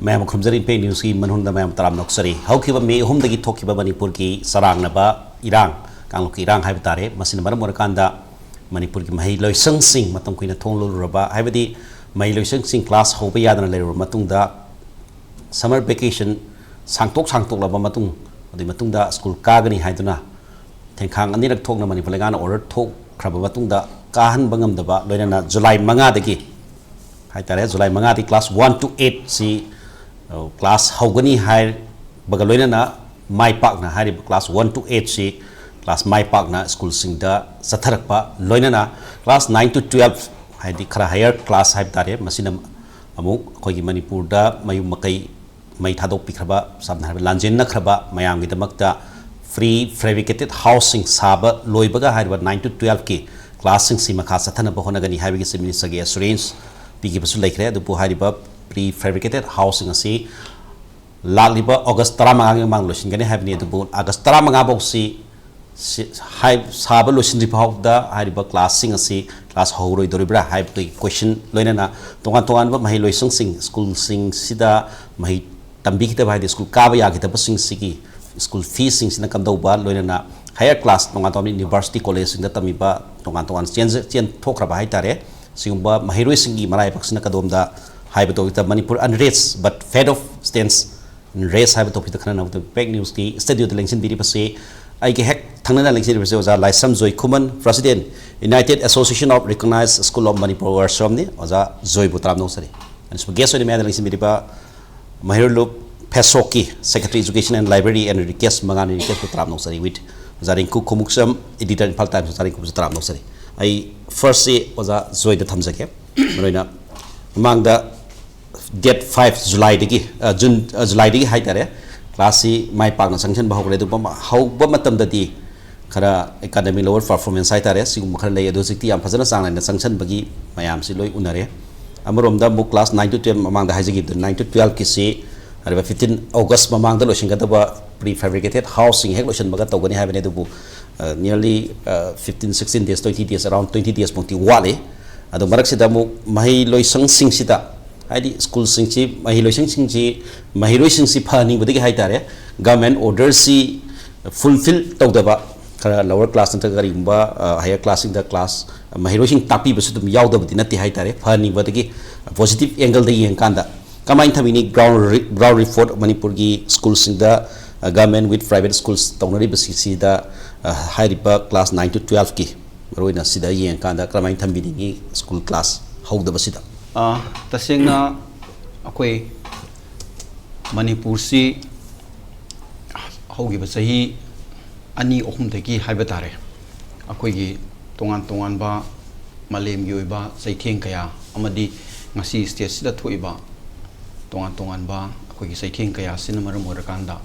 ma'am खुमजरी पे news की मनहुन the ma'am तराम नक्सरी हौखिबा मे हुम दगी थोखिबा मणिपुर की सरांगनबा इरांग कांगलुक इरांग हाइब तारे मसिन मरम वरकांदा मणिपुर की मही लोइसंग सिंग मतम कुइना थोंगलुरबा हाइबदी मही लोइसंग सिंग क्लास होबा यादना लेरु मतुंगदा समर वेकेशन सांगतोक लबा मतुंग अदि मतुंगदा स्कूल कागनी हाइदुना थेंखांग अनिरक थोकना मणिपुर लेगान ऑर्डर थोक खरबा मतुंगदा काहन बंगमदबा लोइना जुलाई 5 दगी हाइतारे जुलाई 5 दी क्लास 1 to 8 सी क्लास हौगनी हाय बगलोइना माइ पाकना हारि क्लास 1 to 8 सी क्लास माइ पाकना स्कूल सिंगदा सथरकपा लोइना क्लास 9 to 12 हाइदि खरा हायर क्लास हाइब तारे मसिना अमुक खोगी मणिपुर दा मयु मकई मई थादोक पिखरबा साबना हाइब लांजेन नखरबा मयाम गिदमकता फ्री फेब्रिकेटेड हाउसिंग साबा लोइबगा हाइब 9 to 12 की क्लास सिंग सी मखा सथना बहोनगनी हाइबगी मिनिस्टर गे एश्योरेंस पीगी बसु लेखरे अदुपु हाइबा प्री फेब्रिकेटेड हाउसिंग असी लालिबा अगस्त 15 मांग लोसिनगने हाइबनी अदुपु अगस्त 15 बौसी हाइब साबा लोसिनरि फाउदा हाइबा क्लासिंग असी क्लास हौरोइ दोरिब्रा हाइब क्वेश्चन लोइना तोंगा तोंगान मही लोइसंग सिंग स्कूल सिंग सिदा मही तंबी खितबा हाइदि स्कूल काबा यागितबा सिंग सिगी स्कूल फीस सिंग सिना कमदौबा लोइना हायर क्लास तोंगा तोंगा यूनिवर्सिटी कॉलेज सिंग दा तमिबा तोंगा तोंगा चेन थोखरबा हाइतारे सिगुम्बा महिरोइ सिंगी मराय पक्षना कदोमदा हाइब तो Manipur unrest but fed of stance race हाइब तो खना पेक न्यूज़ की स्टूडियो लेंसिन बिरिबसे आइगे हेक थंगना लेंसिन बिरिबसे ओजा Laishram Joy Khuman president united association of recognized school of Manipur UARSoM ने ओजा जॉय बुतराम नौसरी अनसु गेस्ट ओने मेदा लेंसिन बिरिबा महिरलुप FESOK की secretary education and library and Rikesh मंगान रिकेश बुतराम नौसरी विथ ओजा रिंकू खुमुक्चम एडिटर इम्फाल टाइम्स ओजा रिंकू बुतराम नौसरी आई फर्स्ट से ओजा जॉय द थमजके मरोइना मांगदा डेट 5 जुलाई दगी जून जुलाई दगी हाइतारे क्लास सी माइ पाकना संक्शन बाहोगरे दुबम हौबा मतमददी खरा एकेडमिक लोअर परफॉर्मेंस हाइतारे सिगुम खरा ले अदु सिक्ति याम फजना सांगना संक्शन बगी मयाम सि लोइ उनरे अमरोमदा मु क्लास 9 to 12 मांगदा हाइजगी 9 to 12 की सी अरबा 15 अगस्त मांगदा लोसिंगदबा प्री फैब्रिकेटेड हाउसिंग हेक लोसन बगा तौगनी हाइबने दुबु nearly 15-16 days 20 days around 20 days pongti wale ado marak sida mu mahi loisang sing sida haidi school sing chi mahi loisang sing chi mahi loi sing si phani bodigi haitare government order si fulfill tawdaba kara lower class nta gari gumba higher class in the class mahi loi sing tapi basu dum yaudabdi nati haitare phani bodigi positive angle da yeng kanda kamain thamini ground report manipur gi school sing da government with private schools tawnari basi da हाइरिबा class 9 to 12 की मरोइना सिदा यें कांदा क्रमाइन थंबिनी school class हौदबसिदा तसेंगना अखोई मणिपुर से हौगिबा सही अनि अहुम दगी हाइबा तारे अखोई तोंगान तोंगान बा मालेम की ओइबा सैथेंग कया अमदी ngasi स्टेट सिदा थोइबा तोंगान तोंगान बा अखोई सैथेंग कया सिन मरम ओरकांदा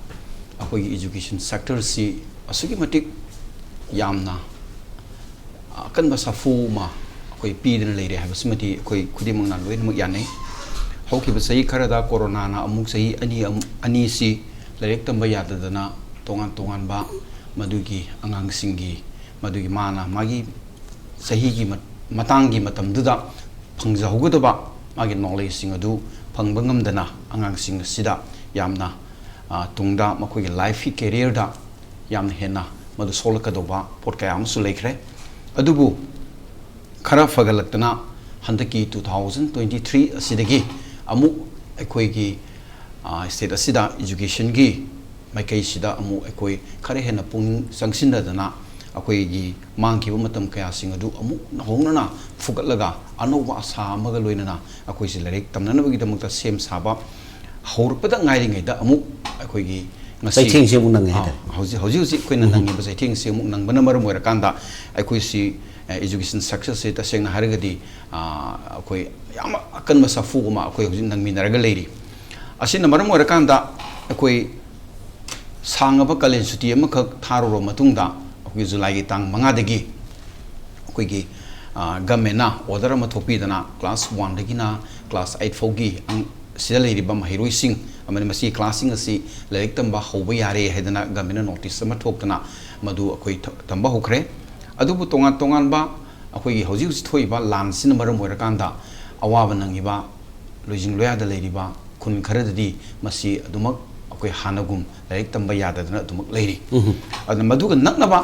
अखोई एजुकेशन सेक्टर से असुगी मटिक यामना अकनबा साफू मा अखोई पीदन लेरे हाबसमति अखोई खुदिमंगना लोइनमक यानै हौखिबा सही खरदा कोरोना ना अमुक सही अनि सी लाइरेक तंबा याददना तोंगान तोंगान बा मदुगी अंगांग सिंगी मदुगी माना मागी सही की मतंगी मतमदुदा फंगजाहुगदबा मागी नॉलेज सिंग अदु फंगबंगमदना अंगांग सिंग सिदा यामना तुंगदा मखोई लाइफ की कैरियर दा याम हेना मधु सोलकदोबा पोट कया अमसु लेखरे अदुबु खरा फगलक्तना हंदकी 2023 असिदगी अमु अखोईगी स्टेट असिदा एजुकेशन की माइकई सिदा अमु अखोई खरे हेना पुंग संगसिनदना अखोईगी मांगखिबा मतम कया सिंग अदु अमु नहोंगना फुगलगा अनोबा आशा अमगा लोइनना अखोई सि लाइरेक तमननबगी दमकता सेम साबा हौरपदा ngairiङैदा अमु अखोईगी Saiting se munang he hauji koina nangi ba saiting se muk nang bana maram moira kanda aikoi si education success se ta seng haragadi akoi yam akan ma safu ma akoi hauji nang minaraga leiri asina maram moira kanda akoi sangaba kalen suti ama khak tharoro matungda akoi July gi tang manga degi akoi gi government na order ama thopi dana class 1 dagi na class 8 fogi ang sida leiri ba mahiroi sing amani masi classing asi laik tamba hoba yare hedana government notice ama thokna madu akoi tamba hokre adubu tongan ba akoi hauji thoi ba lan sin maram moira kanda awaba nangi ba lojing loya da leiri ba kun kharadadi masi adumak akoi hanagum laik tamba yada dana adumak leiri adna madu ga nakna ba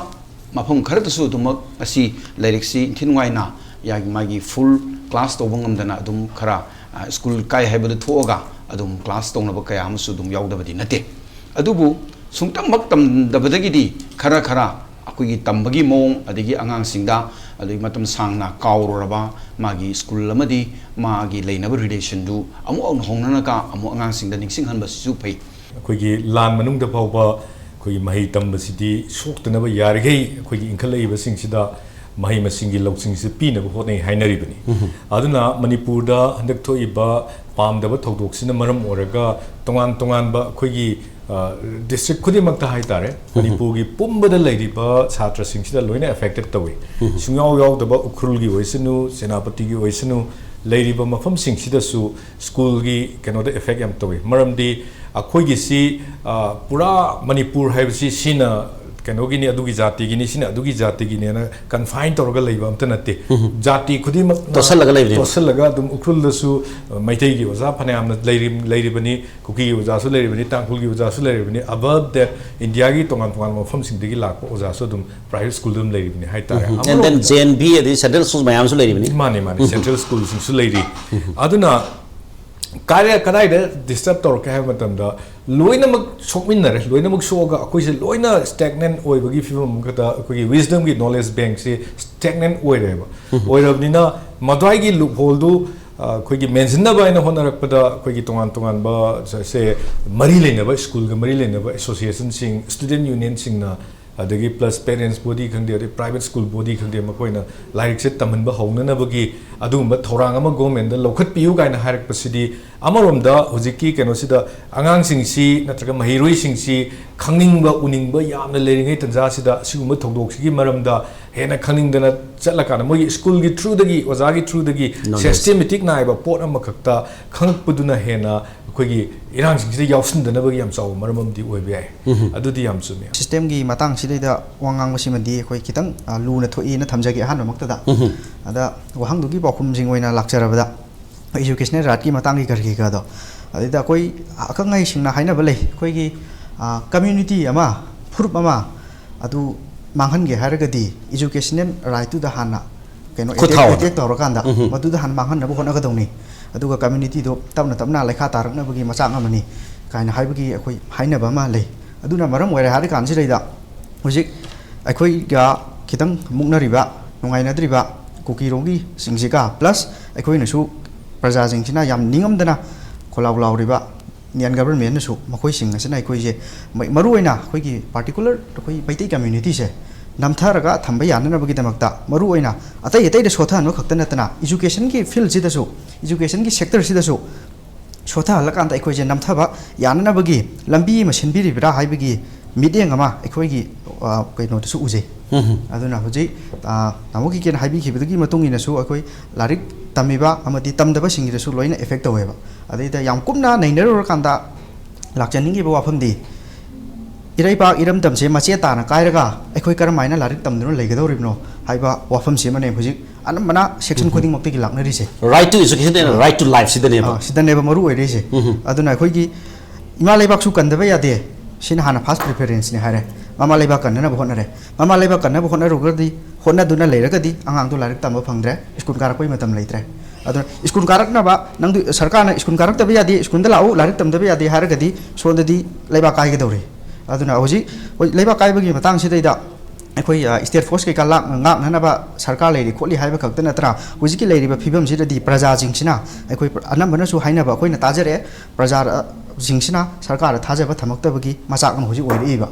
mafam kharadasu adumak asi lairik si thinwaina yagi magi full class to bangam dana adum khara school kai haibadu thoga adum class tong na ba kaya amsu dum yaudabadi nate adubu sungtam maktam dabadagidi khara akoi tambagi mong adigi angang singda adui matam sangna kauroraba magi school lamadi magi leinaba relation du amu ang hongnana ka amu angang singda ningsing hanba su pai akoi gi lan manung da pawba akoi mahi tambasidi soktanaba yargei akoi gi inkhal ba singsida mahi masingi loksing se pina ba hotnei hainari bani aduna manipur da handak thoi ba pamdaba thodok sina maram oraga tongan ba akoi gi district khudi makta hai tare manipur gi pumbada leiri ba chhatra singsida loina affected tawi sungaw da ba ukrul gi oisanu senapati gi oisanu leiri ba mafam singsida su school gi kano da effect yam tawi maram di akoi gi si pura manipur hai si sina kano gini adugi jati gini sina adugi jati gini na confine torga leiba amta natte jati khudi mak tosal laga dum ukrul da su maitai gi oza phane amna leiri bani kuki gi oza su leiri bani tangkul gi oza su leiri bani above that india gi tongan mafam sing digi lak oza su dum private school dum leiri bani hai tare and then JNB the central schools mayam su leiri bani mane central schools su leiri aduna कार्य कदाइद disturb तौर के है मतलब दा लोइनमक सोकमिनरे लोइनमक सोगा अखोइसे लोइना stagnant ओइबगी film खता अखोगी wisdom की knowledge bank से stagnant ओइरेबा ओइरबनिना मदवाइगी loop hole दु अखोगी मेंशन ना बाइना होनरकपदा अखोगी तोंगान बा से मरी लेनबा स्कूल का मरी लेनबा एसोसिएशन सिंग स्टूडेंट यूनियन सिंग ना adagi plus parents body khangde ade private school body khangde makoina laik se tamanba houna bagi adumba thorang ama government da lokhat piu gaina harak pasidi amarom da hojiki keno sida angang sing si natraga mahiroi sing si khangningba uningba yamna leringai tanja sida siguma thodok sigi maram da hena khaningdana chatlakana moi school gi through dagi oza gi through dagi systematic naiba pot ama khakta khangpuduna hena अखोगी इरांग सिंगसिदा यावसिनदनबगी याम चाव मरममदि ओइबे आइ अदुदि याम चुमे system की मतंग सिदैदा वांगांग मसिमदि अखोई खितंग Luna थोइना थमजगे हान मक्तदा अदा वहांगदुगी पाखुम जिंग ओइना लाक्चरबदा educational rot की मतंग की करगी गादो अदिदा अखोई अखंगाई सिंगना हाइना बले अखोईगी कम्युनिटी अमा फुरुप अमा अदु मांगहनगे हारगदि एजुकेशनल राइट टू द हाना केनो एटेक तौरकांदा मदुदा हान मांगहनबो होनगदौनी अदुगा कम्युनिटी दो तबना लेखा तारकनबगी मचांग अमनी कायना हाइबगी अखोई हाइनबा मा ले अदुना मरम ओइरे हारि कानसि लेदा हुजिक अखोई गा खितंग मुक्नरिबा नुंगाइनद्रिबा कुकीरोगी सिंगसिका प्लस अखोई नसु प्रजा जिंगसिना याम निंगमदना खोलाउलाउरिबा इंडियन गवर्नमेंट नसु मखोई सिंगसिना अखोई जे मरुओइना अखोईगी पार्टिकुलर अखोई बैतै कम्युनिटी से नमथारगा थंबा याननबगी दमकता मरुओइना अतै अतै दे सोथानो खक्तनतना एजुकेशन की फील्ड सिदसु एजुकेशन की सेक्टर सिदसु सोथा हलकांत अखोई जे नमथाबा याननबगी लंबी मसिनबिरिबरा हाइबगी मीडियम अमा अखोईगी कइनोदसु उजे अदुना हुजि नामोगी केन हाइबिखिबदगी मतुंगिनसु अखोई लारिक तमिबा अमदि तमदबा सिंगिदसु लोइना इफेक्ट तवेबा अदैदा याम कुमना नैनरकांदा लाक्चनिंगी वाफमदि इराइपा इरमदम से मचे ताना कायरगा अखोई करमाइना लारिक तमदुन लेगदौरिबनो हाइबा वाफम से मने हुजि अनमना सेक्शन खुदिंग मक्ति लाक्नरि से right to education and right to life सिदनेबा मरु ओइरे से अदुना अखोईगी इमा लेबाक सु कंदबा यादे सिना हाना फर्स्ट प्रेफरेंस ने हारे मामा लेबाक कन्नना होनरे मामा लेबाक कन्नबा होनरुगदि होनदुना लेरगदि आंगांदु लारिक तमबा फंगद्रे स्कूल कारकोई मतम लेत्रे अदुना स्कूल कारकनबा नंदु सरकारना स्कूल कारकतबा यादे स्कूल दलाउ लारिक तमदबा यादे हारगदि सोंददि लेबाक कायगदौरि अदुना होजि लेबाक कायबगी मतंग सिदैदा ꯑꯩꯈꯣꯏ ꯁ꯭ꯇꯦꯠ ꯐꯣꯔꯁ ꯀꯩꯀꯥ ꯉꯥꯛꯅꯅꯕ ꯁꯔꯀꯥꯔ ꯂꯩꯔꯤ ꯈꯣꯠꯂꯤ ꯍꯥꯏꯕ ꯈꯛꯇ ꯅꯠꯇꯅ ꯍꯧꯖꯤꯛꯀꯤ ꯂꯩꯔꯤꯕ ꯐꯤꯕꯝꯁꯤꯗꯗꯤ ꯄ꯭ꯔꯖꯥꯁꯤꯡꯁꯤꯅ ꯑꯩꯈꯣꯏ ꯑꯅꯝꯕꯅꯁꯨ ꯍꯥꯏꯅꯕ ꯑꯩꯈꯣꯏꯅ ꯇꯥꯖꯔꯛꯑꯦ ꯄ꯭ꯔꯖꯥꯁꯤꯡꯁꯤꯅ ꯁꯔꯀꯥꯔꯗ ꯊꯥꯖꯕ ꯊꯝꯃꯛꯇꯕꯒꯤ ꯃꯆꯥꯛ ꯑꯃ ꯍꯧꯖꯤꯛ ꯑꯣꯏꯔꯛꯏꯕ